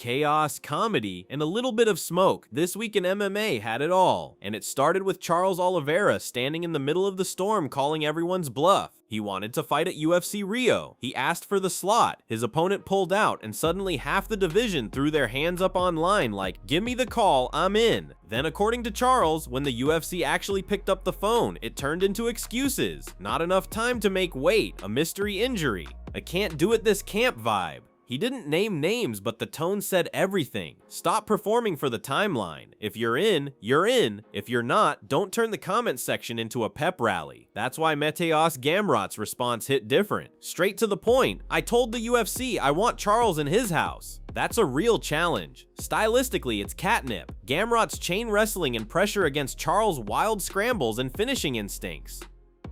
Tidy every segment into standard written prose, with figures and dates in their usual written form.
chaos, comedy, and a little bit of smoke. This week in MMA had it all, and it started with Charles Oliveira standing in the middle of the storm calling everyone's bluff. He wanted to fight at UFC Rio. He asked for the slot. His opponent pulled out, and suddenly half the division threw their hands up online like, "Give me the call, I'm in." Then, according to Charles, when the UFC actually picked up the phone, it turned into excuses. Not enough time to make weight, a mystery injury, a can't do it this camp vibe. He didn't name names, but the tone said everything. Stop performing for the timeline. If you're in, you're in. If you're not, don't turn the comment section into a pep rally. That's why Mateusz Gamrot's response hit different. Straight to the point, I told the UFC I want Charles in his house. That's a real challenge. Stylistically, it's catnip. Gamrot's chain wrestling and pressure against Charles' wild scrambles and finishing instincts.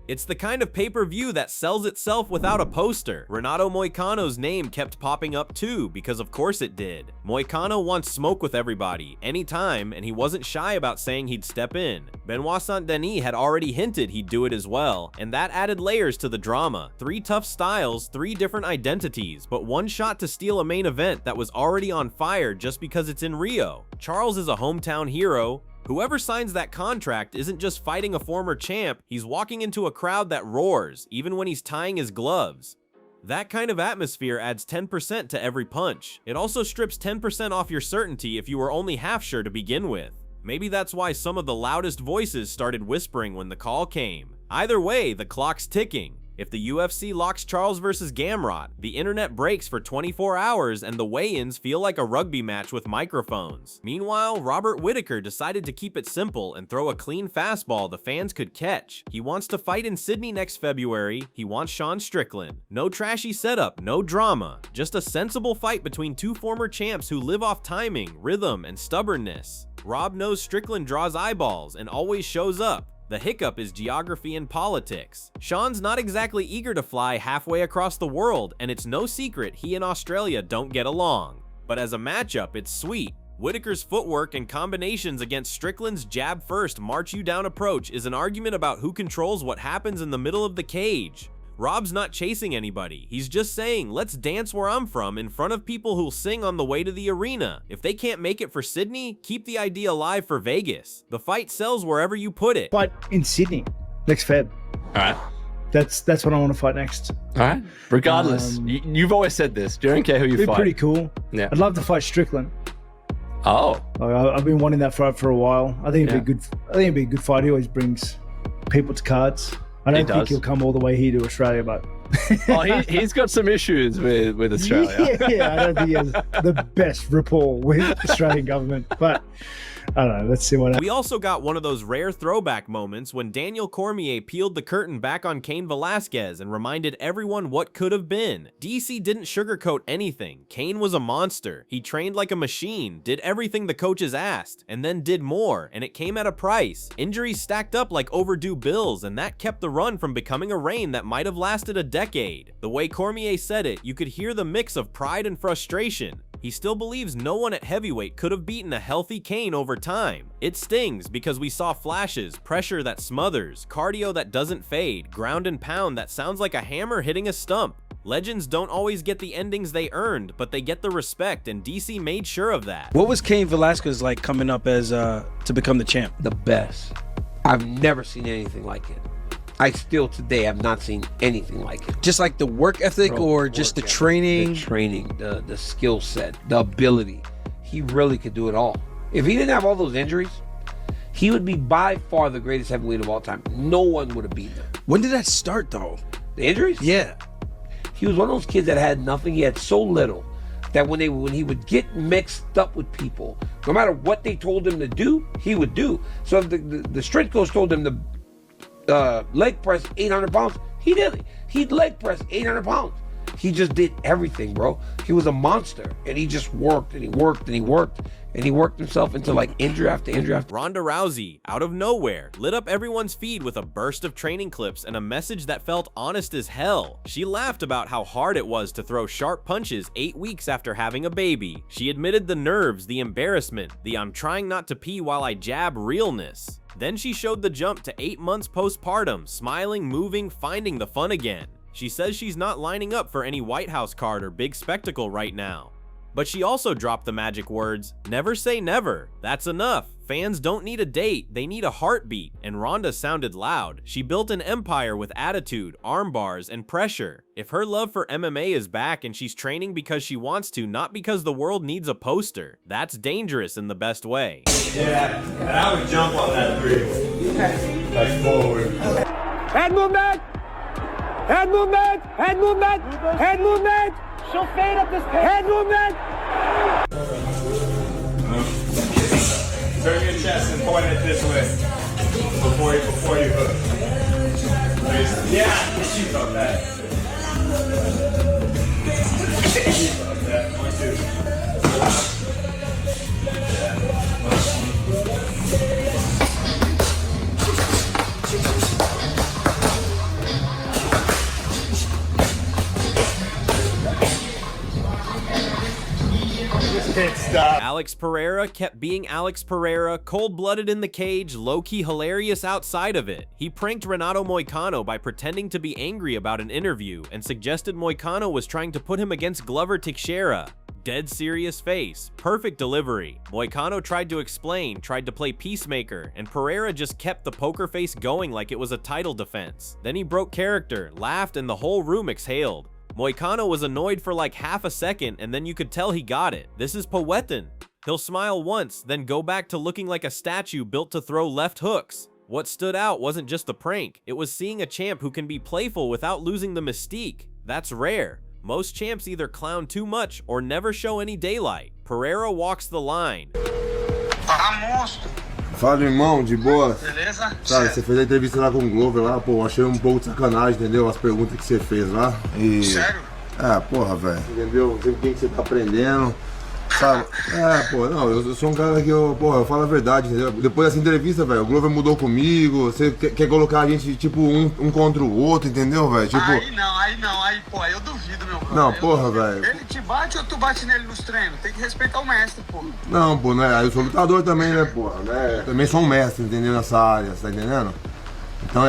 It's the kind of pay-per-view that sells itself without a poster. Renato Moicano's name kept popping up too, because of course it did. Moicano wants smoke with everybody, anytime, and he wasn't shy about saying he'd step in. Benoit Saint-Denis had already hinted he'd do it as well, and that added layers to the drama. 3 tough styles, 3 different identities, but one shot to steal a main event that was already on fire just because it's in Rio. Charles is a hometown hero. Whoever signs that contract isn't just fighting a former champ, he's walking into a crowd that roars, even when he's tying his gloves. That kind of atmosphere adds 10% to every punch. It also strips 10% off your certainty if you were only half sure to begin with. Maybe that's why some of the loudest voices started whispering when the call came. Either way, the clock's ticking. If the UFC locks Charles versus Gamrot, the internet breaks for 24 hours and the weigh-ins feel like a rugby match with microphones. Meanwhile, Robert Whittaker decided to keep it simple and throw a clean fastball the fans could catch. He wants to fight in Sydney next February. He wants Sean Strickland. No trashy setup, no drama. Just a sensible fight between 2 former champs who live off timing, rhythm, and stubbornness. Rob knows Strickland draws eyeballs and always shows up. The hiccup is geography and politics. Sean's not exactly eager to fly halfway across the world, and it's no secret he and Australia don't get along. But as a matchup, it's sweet. Whittaker's footwork and combinations against Strickland's jab-first march-you-down approach is an argument about who controls what happens in the middle of the cage. Rob's not chasing anybody. He's just saying, let's dance where I'm from in front of people who'll sing on the way to the arena. If they can't make it for Sydney, keep the idea alive for Vegas. The fight sells wherever you put it. Fight in Sydney next Feb. All right. That's what I want to fight next. All right. Regardless, you've always said this. You don't care who you It'd be fight. pretty cool. Yeah. I'd love to fight Strickland. Oh. I've been wanting that fight for a while. I think it'd be good. I think it'd be a good fight. He always brings people to cards. I don't think he'll come all the way here to Australia, but oh, he's got some issues with Australia. Yeah, I don't think he has the best rapport with the Australian government, but I don't know. Let's see what happens. We also got one of those rare throwback moments when Daniel Cormier peeled the curtain back on Cain Velasquez and reminded everyone what could have been. DC didn't sugarcoat anything. Cain was a monster. He trained like a machine, did everything the coaches asked, and then did more, and it came at a price. Injuries stacked up like overdue bills, and that kept the run from becoming a reign that might have lasted a decade. The way Cormier said it, you could hear the mix of pride and frustration. He still believes no one at heavyweight could have beaten a healthy Cain over time. It stings because we saw flashes, pressure that smothers, cardio that doesn't fade, ground and pound that sounds like a hammer hitting a stump. Legends don't always get the endings they earned, but they get the respect, and DC made sure of that. What was Cain Velasquez like coming up as to become the champ? The best. I've never seen anything like it. I still today have not seen anything like it. Just like the work ethic, or just the training? The training, the skill set, the ability. He really could do it all. If he didn't have all those injuries, he would be by far the greatest heavyweight of all time. No one would have beaten him. When did that start though? The injuries? Yeah. He was one of those kids that had nothing. He had so little that when he would get mixed up with people, no matter what they told him to do, he would do. So if the strength coach told him to leg press 800 pounds, he did it. He'd leg press 800 pounds. He just did everything, bro. He was a monster, and he just worked and he worked and he worked and he worked himself into like injury after injury after. Ronda Rousey, out of nowhere, lit up everyone's feed with a burst of training clips and a message that felt honest as hell. She laughed about how hard it was to throw sharp punches 8 weeks after having a baby. She admitted the nerves, the embarrassment, the I'm trying not to pee while I jab realness. Then she showed the jump to 8 months postpartum, smiling, moving, finding the fun again. She says she's not lining up for any White House card or big spectacle right now. But she also dropped the magic words, "Never say never. That's enough. Fans don't need a date, they need a heartbeat." And Ronda sounded loud. She built an empire with attitude, arm bars, and pressure. If her love for MMA is back and she's training because she wants to, not because the world needs a poster, that's dangerous in the best way. Yeah, and I would jump on that 3. Like forward. Head movement! Head movement! Head movement! Head movement! She'll fade up this head movement! Turn your chest and point it this way before you hook. Yeah, you felt that. You felt that. 1, 2. Can't stop. Alex Pereira kept being Alex Pereira, cold-blooded in the cage, low-key hilarious outside of it. He pranked Renato Moicano by pretending to be angry about an interview and suggested Moicano was trying to put him against Glover Teixeira. Dead serious face, perfect delivery. Moicano tried to explain, tried to play peacemaker, and Pereira just kept the poker face going like it was a title defense. Then he broke character, laughed, and the whole room exhaled. Moicano was annoyed for like half a second, and then you could tell he got it. This is Poetin. He'll smile once, then go back to looking like a statue built to throw left hooks. What stood out wasn't just the prank, it was seeing a champ who can be playful without losing the mystique. That's rare. Most champs either clown too much or never show any daylight. Pereira walks the line. Fala, irmão, de boa? Beleza? Cara, você fez a entrevista lá com o Glover lá, pô, achei um pouco de sacanagem, entendeu? As perguntas que você fez lá. E... Sério? É, porra, velho. Entendeu? Não sei com quem que você tá aprendendo. Sabe? É, pô, não, eu sou um cara que eu falo a verdade, entendeu? Depois dessa entrevista, velho, o Glover mudou comigo, você quer colocar a gente, tipo, um contra o outro, entendeu, velho? Tipo... Aí, pô, eu duvido, meu brother. Não, porra, velho. Ele te bate ou tu bate nele nos treinos? Tem que respeitar o mestre, pô. Não, pô, né? Aí eu sou lutador também, né, porra, né? Também sou um mestre, entendeu, nessa área, você tá entendendo? Então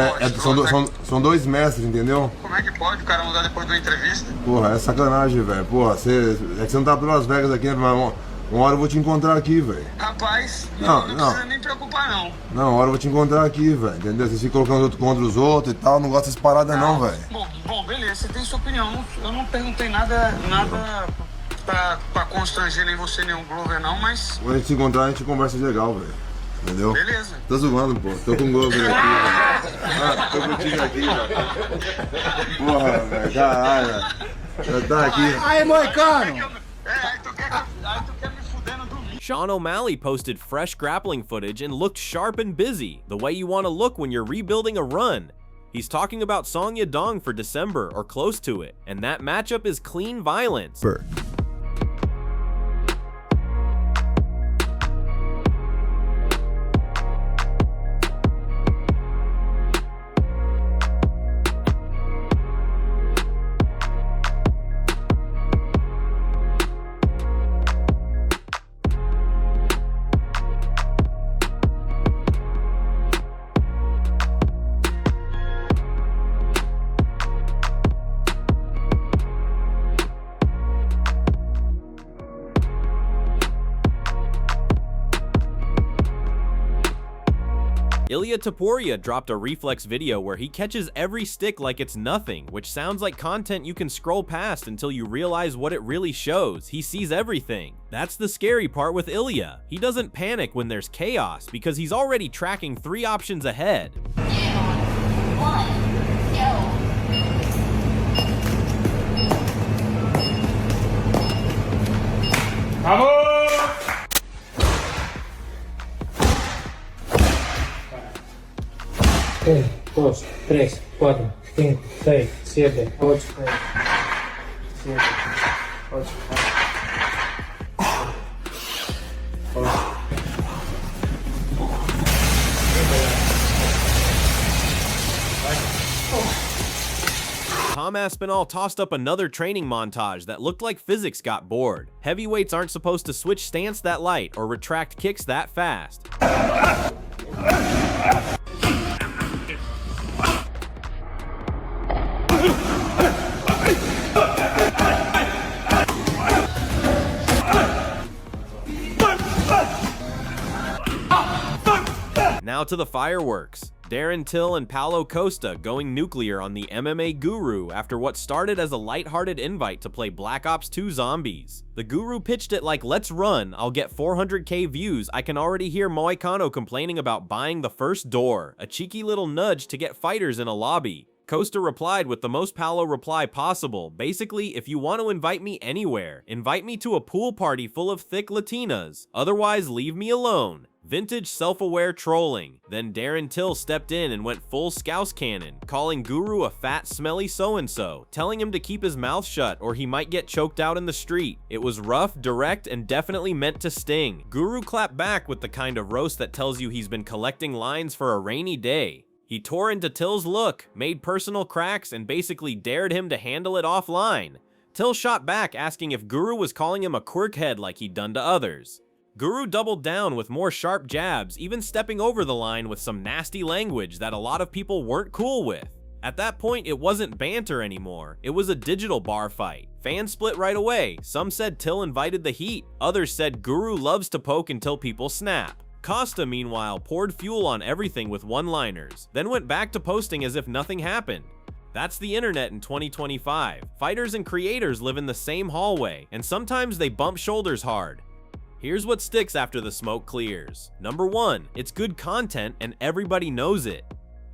são dois mestres, entendeu? Como é que pode o cara mudar depois de uma entrevista? Porra, é sacanagem, velho. Porra, é que você não tá pelas Vegas aqui, né? Mas uma hora eu vou te encontrar aqui, velho. Rapaz, não precisa nem preocupar, não. Não, uma hora eu vou te encontrar aqui, velho. Entendeu? Vocês ficam colocando outro contra os outros e tal, não gosto dessas paradas não, velho. Bom, beleza, você tem sua opinião. Eu não perguntei nada pra constranger nem você, nem o Glover, não, mas... Quando a gente se encontrar, a gente conversa legal, velho. Entendeu? Beleza. Tô zoando, pô. Tô com o Glover aqui, velho. Tô contigo aqui, velho. Porra, velho. Caralho, velho. Já tá aqui. Aí, Moicano! Aí tu quer me fuder no domingo. Sean O'Malley posted fresh grappling footage and looked sharp and busy, the way you want to look when you're rebuilding a run. He's talking about Song Yadong for December or close to it, and that matchup is clean violence. Ilia Topuria dropped a reflex video where he catches every stick like it's nothing, which sounds like content you can scroll past until you realize what it really shows. He sees everything. That's the scary part with Ilia. He doesn't panic when there's chaos because he's already tracking 3 options ahead. 2, 1, go. Vamos! 1, 2, 3, 4, 5, 6, 7, 8, 7, 8, Tom Aspinall tossed up another training montage that looked like physics got bored. Heavyweights aren't supposed to switch stance that light or retract kicks that fast. Now to the fireworks. Darren Till and Paulo Costa going nuclear on the MMA Guru after what started as a lighthearted invite to play Black Ops 2 Zombies. The Guru pitched it like, let's run, I'll get 400k views. I can already hear Moicano complaining about buying the first door, a cheeky little nudge to get fighters in a lobby. Costa replied with the most Paulo reply possible. Basically, if you want to invite me anywhere, invite me to a pool party full of thick Latinas. Otherwise, leave me alone. Vintage self-aware trolling. Then Darren Till stepped in and went full Scouse cannon, calling Guru a fat, smelly so-and-so, telling him to keep his mouth shut or he might get choked out in the street. It was rough, direct, and definitely meant to sting. Guru clapped back with the kind of roast that tells you he's been collecting lines for a rainy day. He tore into Till's look, made personal cracks, and basically dared him to handle it offline. Till shot back asking if Guru was calling him a quirkhead like he'd done to others. Guru doubled down with more sharp jabs, even stepping over the line with some nasty language that a lot of people weren't cool with. At that point, it wasn't banter anymore, it was a digital bar fight. Fans split right away. Some said Till invited the heat, others said Guru loves to poke until people snap. Costa, meanwhile, poured fuel on everything with one-liners, then went back to posting as if nothing happened. That's the internet in 2025. Fighters and creators live in the same hallway, and sometimes they bump shoulders hard. Here's what sticks after the smoke clears. Number 1, it's good content and everybody knows it.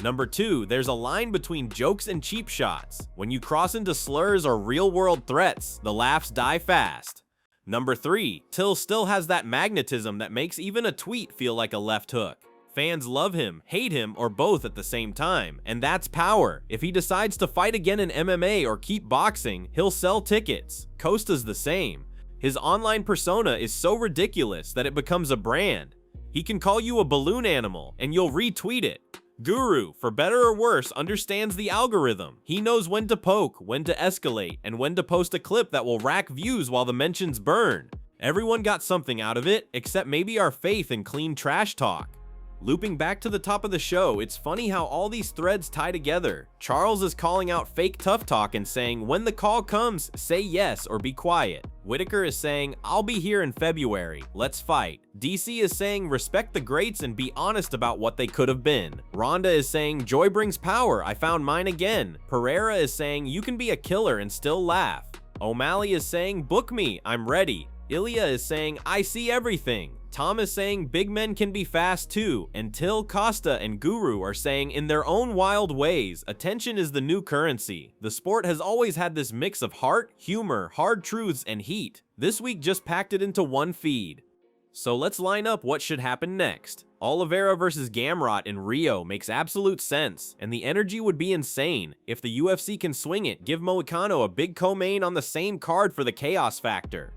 Number 2, there's a line between jokes and cheap shots. When you cross into slurs or real-world threats, the laughs die fast. Number 3, Till still has that magnetism that makes even a tweet feel like a left hook. Fans love him, hate him, or both at the same time, and that's power. If he decides to fight again in MMA or keep boxing, he'll sell tickets. Costa's the same. His online persona is so ridiculous that it becomes a brand. He can call you a balloon animal, and you'll retweet it. Guru, for better or worse, understands the algorithm. He knows when to poke, when to escalate, and when to post a clip that will rack views while the mentions burn. Everyone got something out of it, except maybe our faith in clean trash talk. Looping back to the top of the show, it's funny how all these threads tie together. Charles is calling out fake tough talk and saying, when the call comes, say yes or be quiet. Whitaker is saying, I'll be here in February, let's fight. DC is saying, respect the greats and be honest about what they could have been. Ronda is saying, joy brings power, I found mine again. Pereira is saying, you can be a killer and still laugh. O'Malley is saying, book me, I'm ready. Ilya is saying, I see everything. Tom is saying big men can be fast too, and Till, Costa, and Guru are saying in their own wild ways, attention is the new currency. The sport has always had this mix of heart, humor, hard truths, and heat. This week just packed it into one feed. So let's line up what should happen next. Oliveira versus Gamrot in Rio makes absolute sense, and the energy would be insane. If the UFC can swing it, give Moicano a big co-main on the same card for the chaos factor.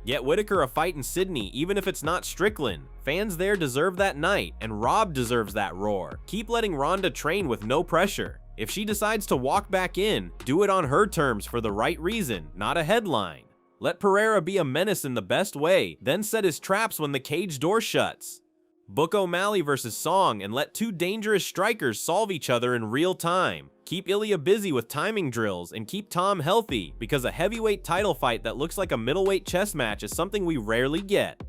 Get Whitaker a fight in Sydney, even if it's not Strickland. Fans there deserve that night, and Rob deserves that roar. Keep letting Ronda train with no pressure. If she decides to walk back in, do it on her terms for the right reason, not a headline. Let Pereira be a menace in the best way, then set his traps when the cage door shuts. Book O'Malley versus Song and let two dangerous strikers solve each other in real time. Keep Ilya busy with timing drills and keep Tom healthy, because a heavyweight title fight that looks like a middleweight chess match is something we rarely get.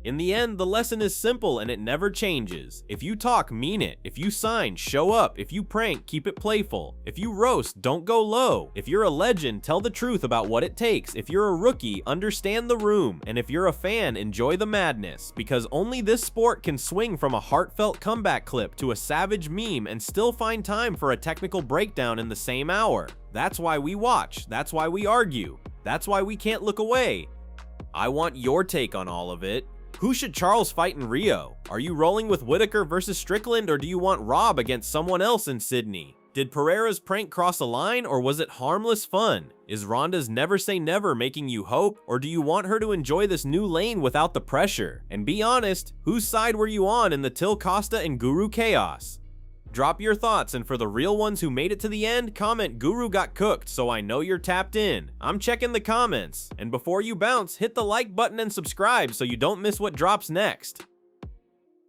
In the end, the lesson is simple and it never changes. If you talk, mean it. If you sign, show up. If you prank, keep it playful. If you roast, don't go low. If you're a legend, tell the truth about what it takes. If you're a rookie, understand the room. And if you're a fan, enjoy the madness. Because only this sport can swing from a heartfelt comeback clip to a savage meme and still find time for a technical breakdown in the same hour. That's why we watch. That's why we argue. That's why we can't look away. I want your take on all of it. Who should Charles fight in Rio? Are you rolling with Whitaker versus Strickland, or do you want Rob against someone else in Sydney? Did Pereira's prank cross a line, or was it harmless fun? Is Ronda's never say never making you hope, or do you want her to enjoy this new lane without the pressure? And be honest, whose side were you on in the Till, Costa, and Guru chaos? Drop your thoughts, and for the real ones who made it to the end, comment Guru got cooked so I know you're tapped in. I'm checking the comments. And before you bounce, hit the like button and subscribe so you don't miss what drops next.